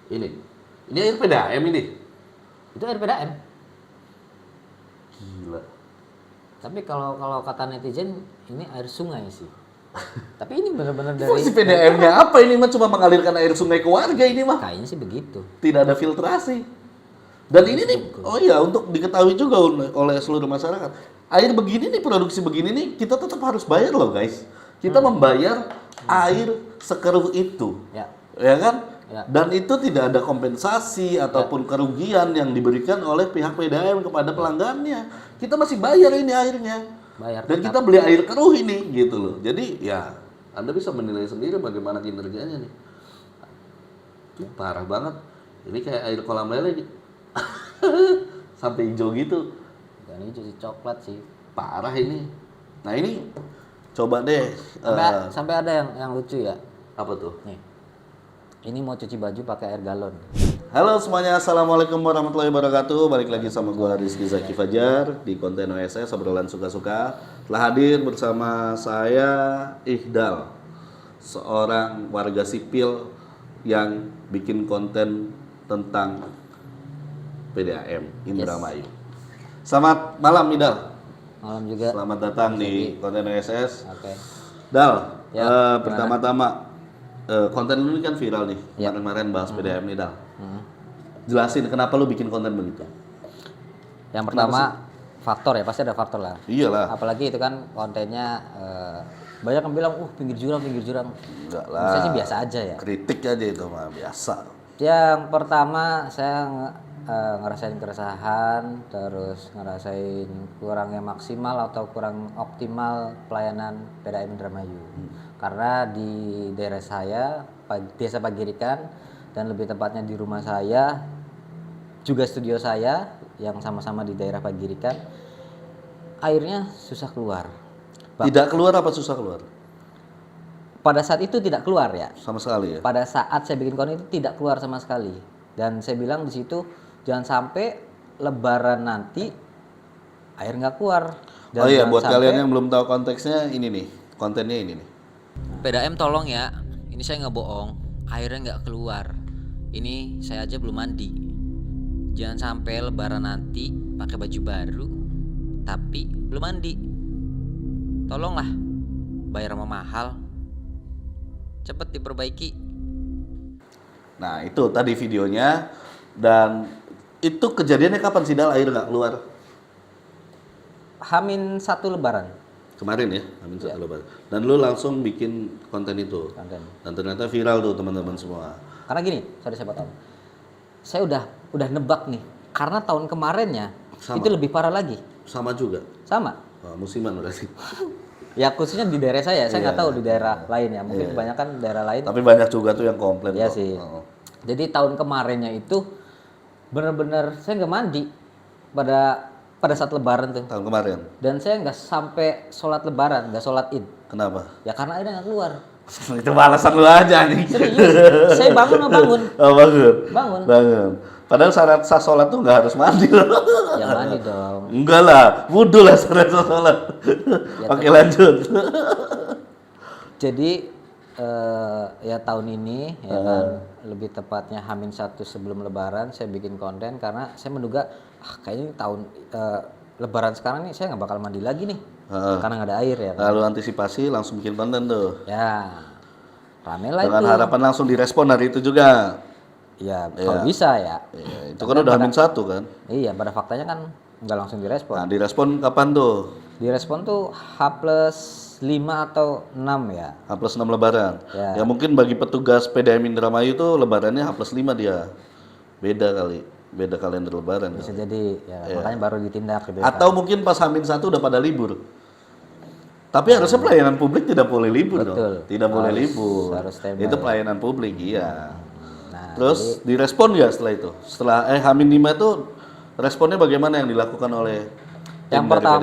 Ini air PDAM ini. Itu air PDAM. Gila. Tapi kalau kata netizen ini air sungai sih. Tapi ini benar-benar dari Fungsi PDAM-nya apa ini mah? Cuma mengalirkan air sungai ke warga ini mah. kayaknya sih begitu. Tidak ada filtrasi. Dan ini nih, oh iya, untuk diketahui juga oleh seluruh masyarakat. Air begini nih, produksi begini nih, kita tetap harus bayar loh guys. Kita membayar air sekeruh itu. Ya. Ya kan? Ya. Dan itu tidak ada kompensasi ataupun kerugian yang diberikan oleh pihak PDAM kepada pelanggannya. Kita masih bayar ini airnya. Bayar Dan tetap. kita beli air keruh ini gitu loh. Jadi ya Anda bisa menilai sendiri bagaimana kinerjanya nih. Itu parah banget. Ini kayak air kolam lele nih. Sampai hijau gitu. Dan ini cuci coklat sih. Parah ini. Nah ini coba deh. Sampai ada yang lucu ya. Apa tuh? Nih. Ini mau cuci baju pakai air galon. Halo semuanya, assalamualaikum warahmatullahi wabarakatuh. Balik lagi sama gua Rizky Zaki Fajar di konten OSS obrolan suka-suka. Telah hadir bersama saya Ihdal, seorang warga sipil yang bikin konten tentang PDAM Indramayu. Selamat malam Ihdal. Malam juga. Selamat datang di konten OSS. Oke. Dal, Ya, pertama-tama konten lu ini kan viral nih. Ya. Kemarin bahas PDAM nih Dal. Jelasin kenapa lu bikin konten begitu? Yang pertama faktor ya, pasti ada faktor lah. Iyalah. Apalagi itu kan kontennya banyak yang bilang, pinggir jurang. Enggak lah. Saya sih biasa aja ya. Kritik aja itu mah biasa. Yang pertama saya ngerasain keresahan, terus ngerasain kurangnya maksimal atau kurang optimal pelayanan PDAM Indramayu. Karena di daerah saya, Desa Pagirikan, dan lebih tepatnya di rumah saya, juga studio saya yang sama-sama di daerah Pagirikan, airnya susah keluar. Tidak keluar apa susah keluar? Pada saat itu tidak keluar ya. Sama sekali ya. Pada saat saya bikin konten itu tidak keluar sama sekali. Dan saya bilang di situ jangan sampai Lebaran nanti air nggak keluar. Dan Oh iya, jangan buat sampai- kalian yang belum tahu konteksnya ini nih, kontennya ini nih. PDAM tolong ya, ini saya nggak bohong, airnya nggak keluar. Ini saya aja belum mandi. Jangan sampai Lebaran nanti pakai baju baru, tapi belum mandi. Tolonglah, bayar sama mahal. Cepet diperbaiki. Nah itu tadi videonya. Dan itu kejadiannya kapan sih Dal air nggak keluar? Hamin 1 Lebaran. Kemarin ya, amin satu lebaran. Dan lu langsung bikin konten itu. Konten. Dan ternyata viral tuh teman-teman semua. Karena gini, sorry saya potong. Saya udah nebak nih, karena tahun kemarinnya Sama. itu lebih parah lagi. Sama juga. Sama. Oh, musiman berarti. Ya khususnya di daerah saya Iya. nggak tahu di daerah lain ya. Mungkin kebanyakan daerah lain. Tapi banyak juga tuh yang komplain. Iya kok. sih. Oh. Jadi tahun kemarinnya itu benar-benar saya nggak mandi pada saat Lebaran tuh. Tahun kemarin. Dan saya nggak sampai sholat Lebaran, nggak sholat Id. Kenapa? Ya karena airnya nggak keluar. Itu alasan lu aja nih. Serius, saya bangun. Oh, bangun. Bangun. Padahal syarat sah sholat tuh nggak harus mandi loh. Ya mandi dong. Enggak lah, wudhu lah syarat sah sholat. Ya, Oke lanjut. Jadi ya tahun ini ya kan lebih tepatnya Hamin 1 sebelum Lebaran saya bikin konten karena saya menduga kayaknya tahun Lebaran sekarang nih saya nggak bakal mandi lagi nih karena nggak ada air ya kan. Lalu antisipasi langsung bikin konten tuh. Ya rame lah Dengan itu. harapan langsung direspon hari itu juga. Ya kalau bisa ya. Iya, itu kan udah Hamin 1 kan. Iya pada faktanya kan nggak langsung direspon. Nah, direspon kapan tuh? Direspon tuh H+5 atau 6 ya. H+6 lebaran. Ya. Ya mungkin bagi petugas PDAM Indramayu tuh lebarannya H+5 dia. Beda kali. Beda kalender lebaran. Bisa jadi ya makanya baru ditindak gitu. Atau mungkin pas Hamin 1 udah pada libur. Tapi harusnya pelayanan publik tidak boleh libur Betul. dong. Tidak boleh libur. harus standby. Itu pelayanan publik, iya. Nah, Terus direspon ya setelah itu? Setelah Hamin 5 itu responnya bagaimana yang dilakukan oleh tim dari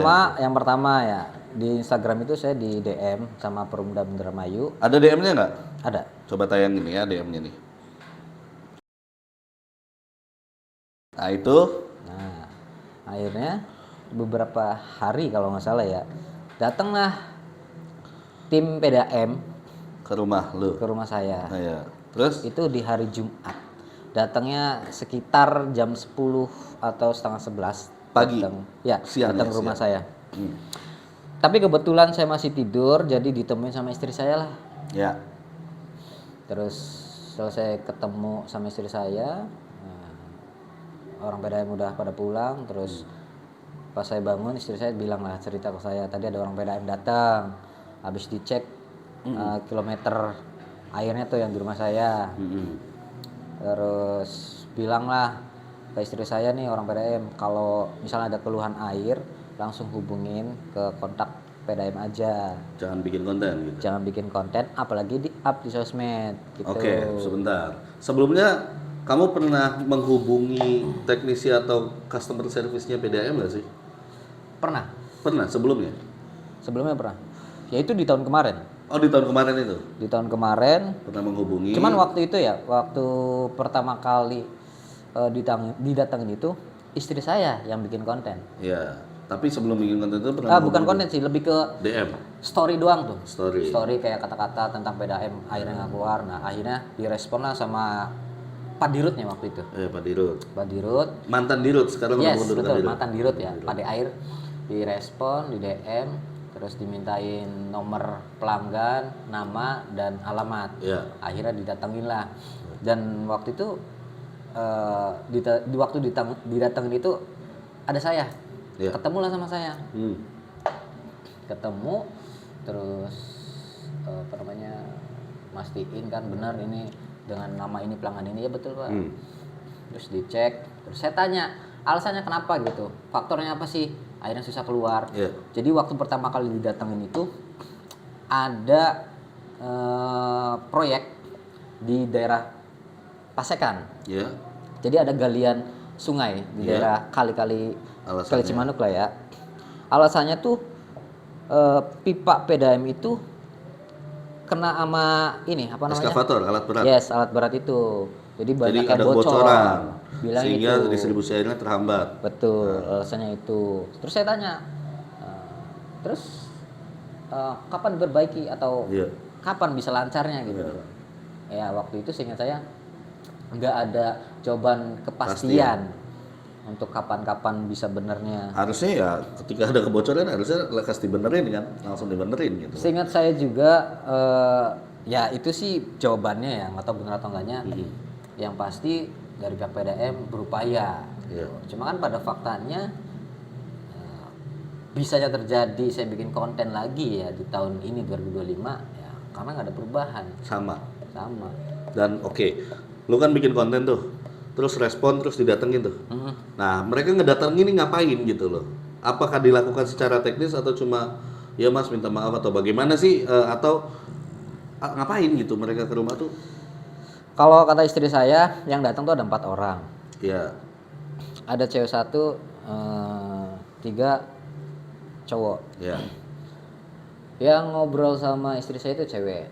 yang pertama ya di Instagram itu saya di DM sama Perumda Indramayu. PDAM? Ada DM-nya nggak? Ada. Coba tayangin ya DM-nya nih. Nah itu Nah, akhirnya beberapa hari kalau nggak salah ya, datanglah tim PDAM ke rumah lu. ke rumah saya. Nah, ya. Terus Itu di hari Jumat. Datangnya sekitar jam 10 atau setengah 11 Pagi? datang. Ya, Siang datang ya, ke rumah siang. saya. Tapi kebetulan saya masih tidur, jadi ditemuin sama istri saya lah. Ya. Terus selesai ketemu sama istri saya, orang PDAM udah pada pulang. Terus pas saya bangun, istri saya bilang lah, cerita ke saya, tadi ada orang PDAM datang, habis dicek kilometer airnya tuh yang di rumah saya. Terus bilang lah ke istri saya nih, orang PDAM, kalau misalnya ada keluhan air langsung hubungin ke kontak PDAM aja, Jangan bikin konten gitu. jangan bikin konten apalagi di up di sosmed gitu. Oke, sebentar. Sebelumnya kamu pernah menghubungi teknisi atau customer service-nya PDAM nggak sih? Pernah, Pernah sebelumnya? sebelumnya pernah, yaitu di tahun kemarin. Oh, di tahun kemarin itu Di tahun kemarin, pernah menghubungi. cuman waktu itu ya, waktu pertama kali didatangin itu istri saya yang bikin konten. Ya, tapi sebelum bikin konten itu pernah Bukan menghubungi konten sih, lebih ke DM, story doang tuh. story. Kayak kata-kata tentang PDAM akhirnya nggak keluar. Nah akhirnya direspon lah sama Pak Dirutnya waktu itu. Pak Dirut. Pak Dirut, Mantan Dirut sekarang udah yes mengundurkan betul, Dirut. mantan Dirut ya, Pak Air. Direspon, di DM, terus dimintain nomor pelanggan, nama dan alamat. Ya. Akhirnya didatengin lah. Dan waktu itu di waktu didatengin itu ada saya. Ya. Ketemulah sama saya. Hmm. Ketemu terus apa namanya, mastiin kan benar ini dengan nama ini pelanggan ini, ya betul Pak. Terus dicek, terus saya tanya alasannya kenapa gitu, faktornya apa sih akhirnya susah keluar. Yeah. Jadi waktu pertama kali didatengin itu ada proyek di daerah Pasekan. Ya. Jadi ada galian sungai di Yeah. daerah kali Alasannya? Cimanuk lah ya. Alasannya tuh pipa PDAM itu kena sama ini apa namanya? Eskavator, alat berat. Yes, alat berat itu. Jadi banyak Jadi yang ada bocor. kebocoran. Bilang Sehingga itu. distribusi airnya terhambat. Betul, alasannya itu. Terus saya tanya, terus kapan diperbaiki atau Iya. kapan bisa lancarnya gitu? Ya waktu itu seingat saya nggak ada jawaban kepastian untuk kapan-kapan bisa benernya. Harusnya ya ketika ada kebocoran harusnya lekas dibenerin kan, langsung dibenerin gitu. Seingat saya juga ya itu sih jawabannya ya, nggak tahu benar atau enggaknya. Yang pasti dari pihak PDAM berupaya. Iya. Cuma kan pada faktanya bisanya terjadi saya bikin konten lagi ya di tahun ini 2025 ya karena nggak ada perubahan. Sama. Dan oke, lu kan bikin konten tuh, terus respon terus didatengin tuh. Nah mereka ngedatengin ini ngapain gitu loh? Apakah dilakukan secara teknis atau cuma ya mas minta maaf atau bagaimana sih? Atau ngapain gitu mereka ke rumah tuh? Kalau kata istri saya yang datang tuh ada 4 orang. Ya. Ada cewek 1, 3 cowok. Ya. Yang ngobrol sama istri saya itu cewek.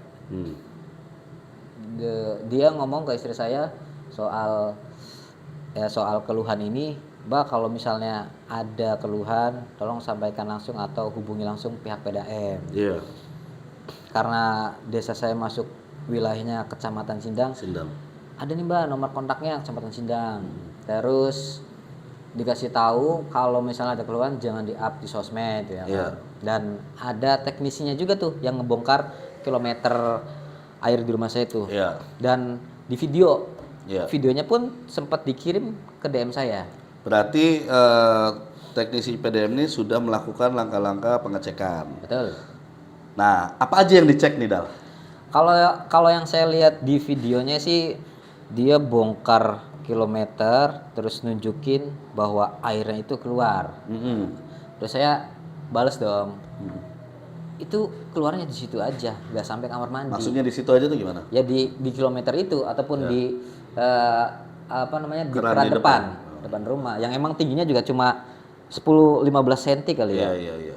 Dia ngomong ke istri saya soal keluhan ini, Mbak kalau misalnya ada keluhan tolong sampaikan langsung atau hubungi langsung pihak PDAM. Iya. Karena desa saya masuk wilayahnya Kecamatan Sindang. Ada nih Mbak nomor kontaknya Kecamatan Sindang. Terus dikasih tahu kalau misalnya ada keluhan jangan di-up di sosmed ya kan. Yeah. Dan ada teknisinya juga tuh yang ngebongkar kilometer air di rumah saya itu. Yeah. Dan di video. Yeah. Videonya pun sempat dikirim ke DM saya. Berarti teknisi PDAM ini sudah melakukan langkah-langkah pengecekan. Betul. Nah, apa aja yang dicek nih Dal? Kalau yang saya lihat di videonya sih dia bongkar kilometer terus nunjukin bahwa airnya itu keluar. Terus saya balas dong. Itu keluarnya di situ aja, nggak sampai kamar mandi. Maksudnya di situ aja tuh gimana? Ya di kilometer itu ataupun di apa namanya di Keran keran di depan rumah yang emang tingginya juga cuma 10-15 cm kali ya. Iya.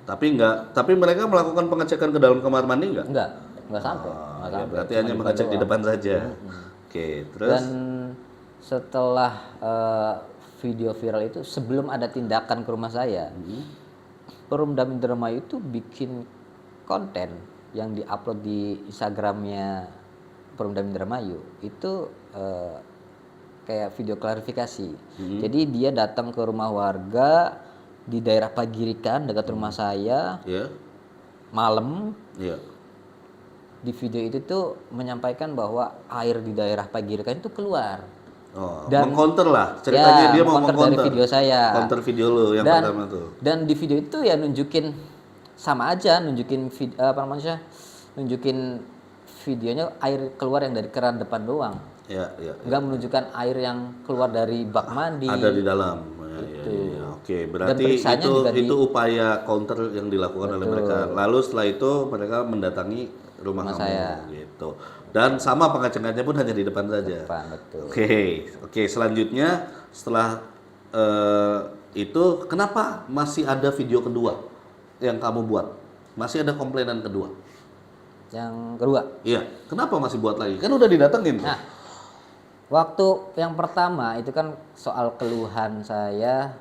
Tapi mereka melakukan pengecekan ke dalam kamar mandi enggak? Enggak sampai. Nggak Ya, sampai. berarti Cuma hanya mengecek di doang. depan saja. Oke, terus Dan setelah video viral itu, sebelum ada tindakan ke rumah saya, Perumda Indramayu itu bikin konten yang diupload di Instagramnya Perumda Indramayu itu kayak video klarifikasi. Jadi dia datang ke rumah warga di daerah Pagirikan dekat rumah saya Iya. malam. Iya. Di video itu tuh menyampaikan bahwa air di daerah Pagirikan itu keluar. Oh, Dan- mengcounter lah ceritanya, dia mau mengcounter dari mengcounter video saya. counter video lo yang dan, pertama tuh. Dan di video itu ya nunjukin sama aja, nunjukin nunjukin videonya air keluar yang dari keran depan doang. Ya, ya, ya. Nggak menunjukkan air yang keluar dari bak mandi. Ada di dalam. Ya, ya, Itu. ya. Oke, Dan berarti periksanya itu juga itu upaya counter yang dilakukan oleh mereka. Lalu setelah itu mereka mendatangi rumah kamu saya. gitu. Dan sama pengacengannya pun hanya di depan saja. Depan, betul. Oke, selanjutnya setelah itu kenapa masih ada video kedua yang kamu buat? Masih ada komplainan kedua? Yang kedua. Iya, kenapa masih buat lagi? Kan udah didatengin. Nah, waktu yang pertama itu kan soal keluhan saya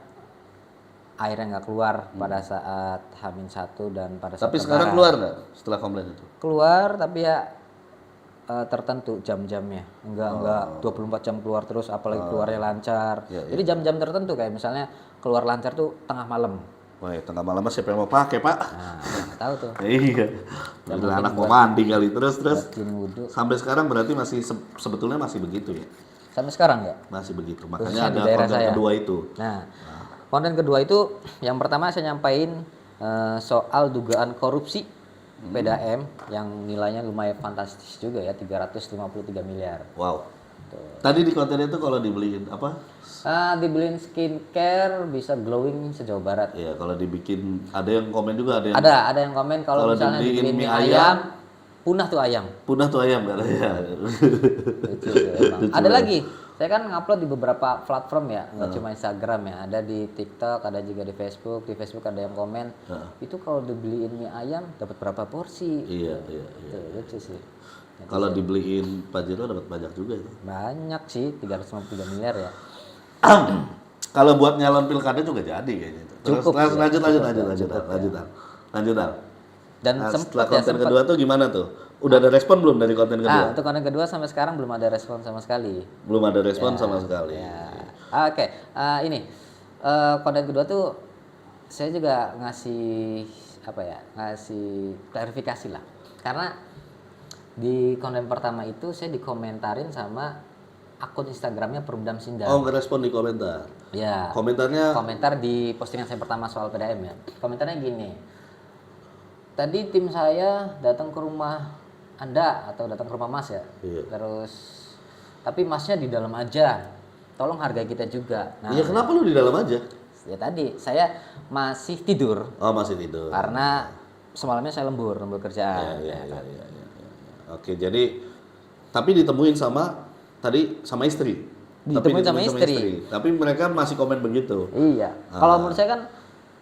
airnya nggak keluar pada saat H-1 dan pada saat Tapi sekarang Lebaran. keluar nggak setelah komplain itu? Keluar tapi ya tertentu jam-jamnya. Enggak 24 jam keluar terus apalagi keluarnya lancar. Iya, Jadi jam-jam tertentu kayak misalnya keluar lancar tuh tengah malam. Wah, tengah malam siapa yang mau pakai, Pak? Nah, nggak tahu tuh. Iya. Bila anak mau mandi kali terus Bikin wudhu. sampai sekarang berarti masih sebetulnya masih begitu ya. Sampai sekarang ya. Masih begitu. Khususnya Makanya di ada daerah konten saya. kedua itu. Nah, konten kedua itu yang pertama saya nyampain soal dugaan korupsi PDAM yang nilainya lumayan fantastis juga ya 353 miliar. Wow. Tadi di konten itu kalau dibeliin apa? Dibeliin skincare bisa glowing se-Jawa Barat. Iya, kalau dibikin ada yang komen juga ada yang Ada yang komen kalau Kalau misalnya dibeliin dibeliin mie mie ayam, ayam, punah tuh ayam. punah tuh ayam kan ya. Lucu tuh emang. Ada lagi, saya kan ngupload di beberapa platform ya, nggak cuma Instagram ya, ada di TikTok, ada juga di Facebook. Di Facebook ada yang komen, itu kalau dibeliin mie ayam dapat berapa porsi? Iya, iya, iya. Tuh, lucu sih. Kalau dibeliin Pajero dapat pajak juga itu. Banyak sih, 353 miliar ya. Kalau buat nyalon pilkada juga jadi kayaknya itu. Terus Cukup lanjut ya, lanjut cukup lanjut ya, lanjut cukup lanjut ya. lanjut Al. Dan Nah, sempet setelah ya, konten sempet. kedua tuh gimana tuh? Udah ada respon belum dari konten kedua? Nah, untuk konten kedua sampai sekarang belum ada respon sama sekali. Belum ada respon sama sekali. Ya. Oke, ini konten kedua tuh saya juga ngasih apa ya, ngasih klarifikasi lah. Karena di konten pertama itu saya dikomentarin sama akun Instagramnya Perumdam Sindang. Oh, ngerespon di komentar. Ya. Komentarnya Komentar di postingan saya pertama soal PDAM ya. Komentarnya gini. Tadi tim saya datang ke rumah Anda atau datang ke rumah Mas ya. Iya. Terus tapi Masnya di dalam aja. Tolong hargai kita juga. Nah, iya, kenapa lu di dalam aja? ya tadi saya masih tidur Oh, masih tidur. karena semalamnya saya lembur kerjaan. Iya, iya, iya, iya. Oke, jadi tapi ditemuin sama tadi sama istri. Ditemuin sama istri. Tapi mereka masih komen begitu. Iya. Kalau menurut saya kan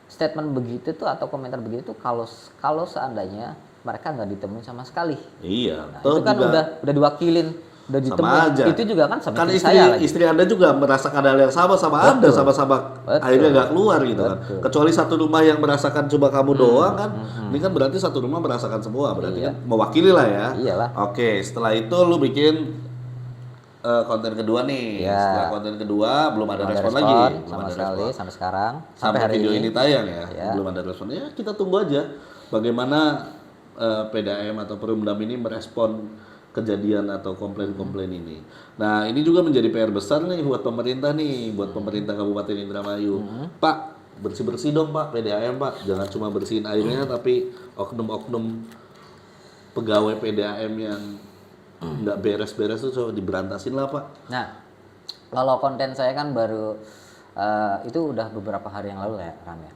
statement begitu tuh atau komentar begitu tuh kalau seandainya mereka nggak ditemuin sama sekali. Iya. Nah, toh itu kan juga udah diwakilin, udah sama ditemuin. aja. Itu juga kan sama kan istri istri saya lagi. istri Anda juga merasakan hal yang sama Anda, sama-sama Betul. akhirnya nggak keluar gitu kan. Betul. Kecuali satu rumah yang merasakan cuma kamu doang kan. Ini kan berarti satu rumah merasakan semua, berarti Iya. kan mewakili lah ya. Iyalah. Oke, setelah itu lu bikin konten kedua nih. Iya. Setelah konten kedua belum ada Belum respon lagi. Belum sama ada sekali respon. sampai sekarang Sampai hari video ini tayang ya, Ya. belum ada respon. Ya kita tunggu aja bagaimana PDAM atau Perumdam ini merespon kejadian atau komplain-komplain ini. Nah ini juga menjadi PR besar nih buat pemerintah Kabupaten Indramayu. Pak, bersih-bersih dong Pak PDAM Pak, jangan cuma bersihin airnya tapi oknum-oknum pegawai PDAM yang nggak beres-beres tuh coba diberantasin lah Pak. Nah, kalau konten saya kan baru itu udah beberapa hari yang lalu ya, Ram ya.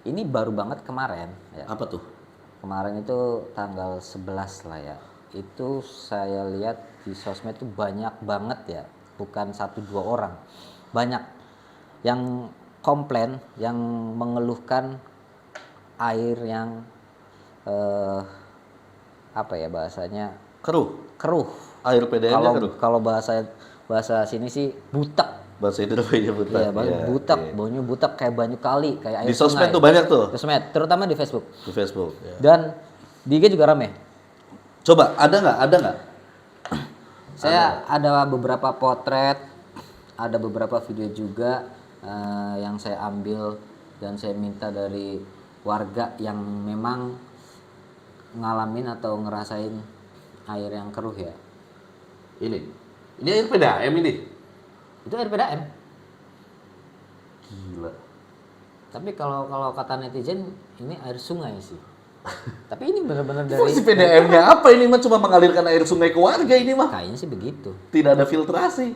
Ini baru banget kemarin ya. Apa tuh? Kemarin itu tanggal 11 lah ya. Itu saya lihat di sosmed itu banyak banget ya, bukan 1-2 orang. Banyak yang komplain, yang mengeluhkan air yang apa ya bahasanya, keruh. Air PDAM-nya keruh. Kalau bahasa sini sih butek. Bahasa Indonesia buta. Iya, butek, baunya butek kayak banyu kali, kayak air Di sosmed sungai. tuh banyak tuh. Di sosmed, terutama di Facebook. Di Facebook. Ya. Dan di IG juga rame. Coba ada nggak? Saya ada beberapa potret ada beberapa video juga yang saya ambil dan saya minta dari warga yang memang ngalamin atau ngerasain air yang keruh ya. Ini air PDAM ini. Itu air PDAM. Gila. Tapi kalau kata netizen ini air sungai sih. Tapi ini benar-benar dari Fungsi PDAM-nya apa ini mah? Cuma mengalirkan air sungai ke warga ini mah. kayaknya sih begitu. Tidak ada filtrasi.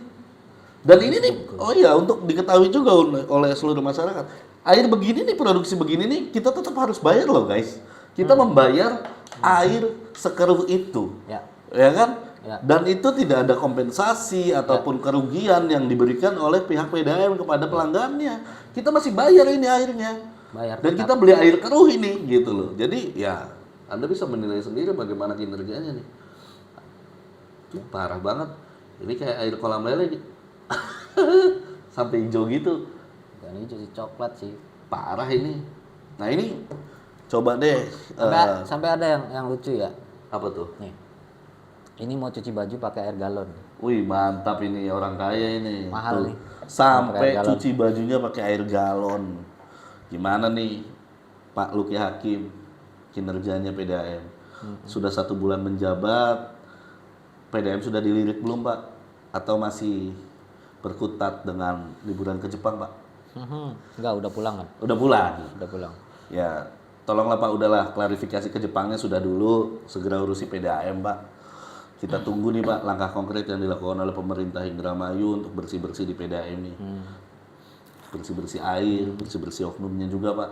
Dan ini nih, oh iya, untuk diketahui juga oleh seluruh masyarakat. Air begini nih, produksi begini nih, kita tetap harus bayar loh guys. Kita membayar air sekeruh itu. Ya. Ya kan? Ya. Dan itu tidak ada kompensasi ataupun kerugian yang diberikan oleh pihak PDAM kepada pelanggannya. Kita masih bayar ini airnya. Bayar Dan kita beli air keruh ini gitu loh. Jadi ya Anda bisa menilai sendiri bagaimana kinerjanya nih. Itu parah banget. Ini kayak air kolam lele gitu. Sampai hijau gitu. Dan ini cuci coklat sih. Parah ini. Nah ini coba deh. Sampai ada yang lucu ya. Apa tuh? Nih. Ini mau cuci baju pakai air galon. Wih mantap ini orang kaya ini. Mahal Tuh. nih. Sampai Pakai air galon. cuci bajunya pakai air galon. Gimana nih Pak Luki Hakim kinerjanya PDAM? Sudah 1 bulan menjabat, PDAM sudah dilirik belum Pak? Atau masih berkutat dengan liburan ke Jepang Pak? Enggak, udah pulang kan? Udah pulang. Udah pulang. Ya, tolonglah Pak, udahlah klarifikasi ke Jepangnya sudah dulu, segera urusi PDAM Pak. Kita tunggu nih Pak langkah konkret yang dilakukan oleh pemerintah Indramayu untuk bersih-bersih di PDAM ini. Bersih-bersih air, bersih-bersih oknumnya juga Pak.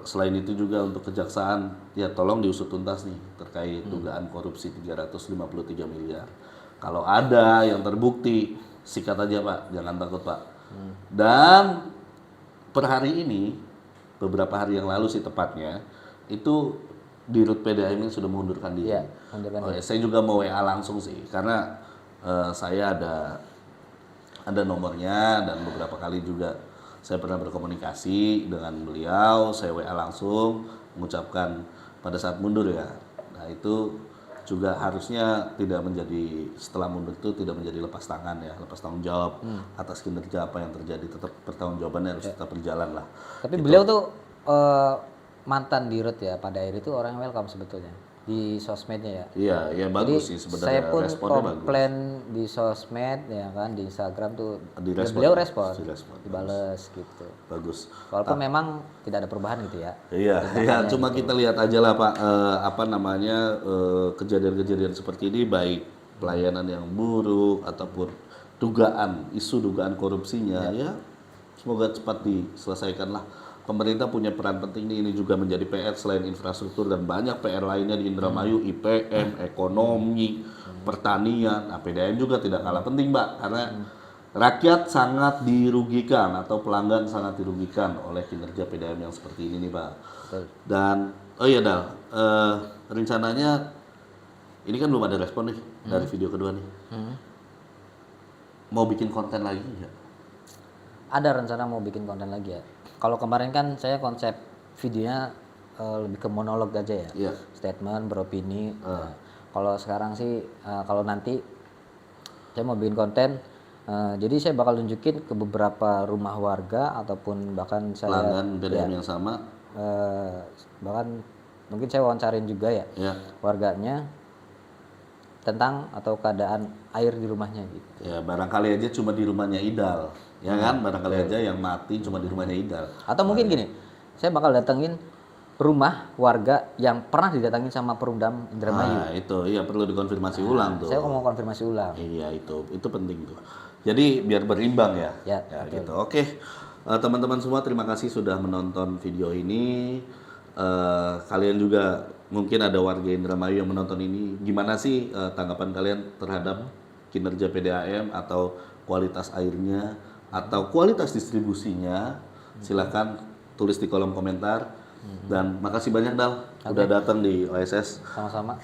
Selain itu juga untuk kejaksaan, ya tolong diusut tuntas nih terkait dugaan korupsi 353 miliar. Kalau ada yang terbukti, sikat aja Pak, jangan takut Pak. Dan per hari ini, beberapa hari yang lalu sih tepatnya, itu Dirut PDAM ini sudah mengundurkan diri. Iya, mengundurkan Oh, ya, saya juga mau WA langsung sih, karena saya ada nomornya dan beberapa kali juga saya pernah berkomunikasi dengan beliau, saya WA langsung mengucapkan pada saat mundur ya. Nah itu juga harusnya tidak menjadi, setelah mundur itu tidak menjadi lepas tangan ya, lepas tanggung jawab atas kinerja apa yang terjadi, tetap pertanggungjawabannya harus tetap berjalan lah. Tapi beliau tuh mantan dirut ya, pada air itu orang yang welcome sebetulnya di sosmednya ya. Iya, ya bagus sih Saya sebenarnya, pun responnya bagus. komplain di sosmed ya kan, di Instagram tuh Direspon. beliau respon, Direspon, dibales gitu. Bagus. Walaupun memang tidak ada perubahan gitu ya. Iya, ya cuma kita lihat aja lah Pak, apa namanya kejadian-kejadian seperti ini, baik pelayanan yang buruk ataupun isu dugaan korupsinya ya, semoga cepat diselesaikan lah. Pemerintah punya peran penting nih, ini juga menjadi PR selain infrastruktur dan banyak PR lainnya di Indramayu, IPM, ekonomi, pertanian, nah, PDAM juga tidak kalah penting Pak, karena rakyat sangat dirugikan atau pelanggan sangat dirugikan oleh kinerja PDAM yang seperti ini nih Pak. Betul. Dan oh iya Dal, rencananya ini kan belum ada respon nih dari video kedua nih. Mau bikin konten lagi nggak? Ada rencana mau bikin konten lagi ya. Kalau kemarin kan saya konsep videonya lebih ke monolog aja ya. Iya. Statement, beropini. Nah, kalau sekarang sih kalau nanti saya mau bikin konten, jadi saya bakal tunjukin ke beberapa rumah warga ataupun bahkan saya Pelanggan PDAM yang sama. bahkan mungkin saya wawancarin juga ya Ya. warganya tentang atau keadaan air di rumahnya gitu. Ya barangkali aja cuma di rumahnya Idal, ya kan? Barangkali aja yang mati cuma di rumahnya Idal. Atau mungkin gini, saya bakal datengin rumah warga yang pernah didatangin sama Perumdam Indramayu. Nah itu, iya perlu dikonfirmasi ulang tuh. Saya mau konfirmasi ulang. Iya itu penting tuh. Jadi biar berimbang ya. Ya, gitu. Oke, teman-teman semua terima kasih sudah menonton video ini. Kalian juga mungkin ada warga Indramayu yang menonton ini. Gimana sih tanggapan kalian terhadap kinerja PDAM atau kualitas airnya atau kualitas distribusinya? Silakan tulis di kolom komentar. Dan makasih banyak Dal udah datang di OSS. Sama-sama.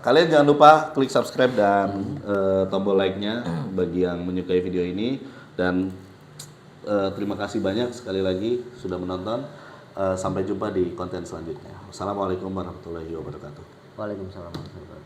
Kalian jangan lupa klik subscribe dan tombol like-nya bagi yang menyukai video ini. Dan terima kasih banyak sekali lagi sudah menonton. Sampai jumpa di konten selanjutnya. Wassalamualaikum warahmatullahi wabarakatuh. Waalaikumsalam warahmatullahi wabarakatuh.